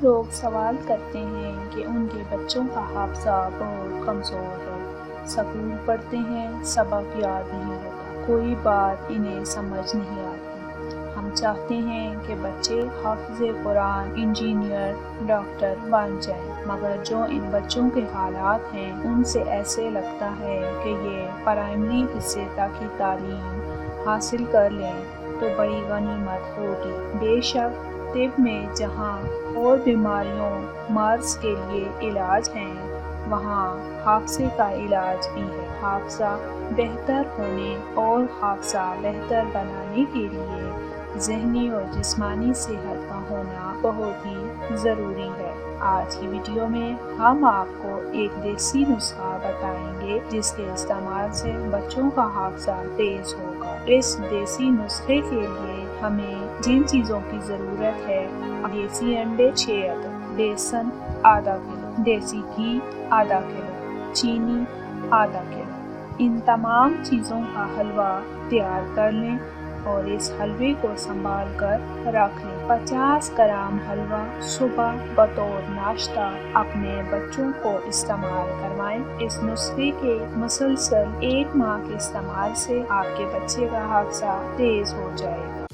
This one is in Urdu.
لوگ سوال کرتے ہیں کہ ان کے بچوں کا حافظہ بہت کمزور ہے، اسکول پڑھتے ہیں، سبق یاد نہیں ہوتا، کوئی بات انہیں سمجھ نہیں آتی۔ ہم چاہتے ہیں کہ بچے حافظ قرآن، انجینئر، ڈاکٹر بن جائیں، مگر جو ان بچوں کے حالات ہیں ان سے ایسے لگتا ہے کہ یہ پرائمری حصے تک کی تعلیم حاصل کر لیں تو بڑی غنیمت ہوگی۔ بے شک طب میں جہاں اور بیماریوں مرض کے لیے علاج ہیں، وہاں حافظے کا علاج بھی ہے۔ حافظہ بہتر ہونے اور حافظہ بہتر بنانے کے لیے ذہنی اور جسمانی صحت کا ہونا بہت ہی ضروری ہے۔ آج کی ویڈیو میں ہم آپ کو ایک دیسی نسخہ بتائیں گے جس کے استعمال سے بچوں کا حافظہ تیز ہوگا۔ اس دیسی نسخے کے لیے ہمیں جن چیزوں کی ضرورت ہے: دیسی انڈے 6 عدد، بیسن آدھا کلو، دیسی گھی آدھا کلو، چینی آدھا کلو۔ ان تمام چیزوں کا حلوہ تیار کر لیں اور اس حلوے کو سنبھال کر رکھ لیں۔ 50 گرام حلوہ صبح بطور ناشتہ اپنے بچوں کو استعمال کروائیں۔ اس نسخے کے مسلسل 1 ماہ کے استعمال سے آپ کے بچے کا حافظہ تیز ہو جائے گا۔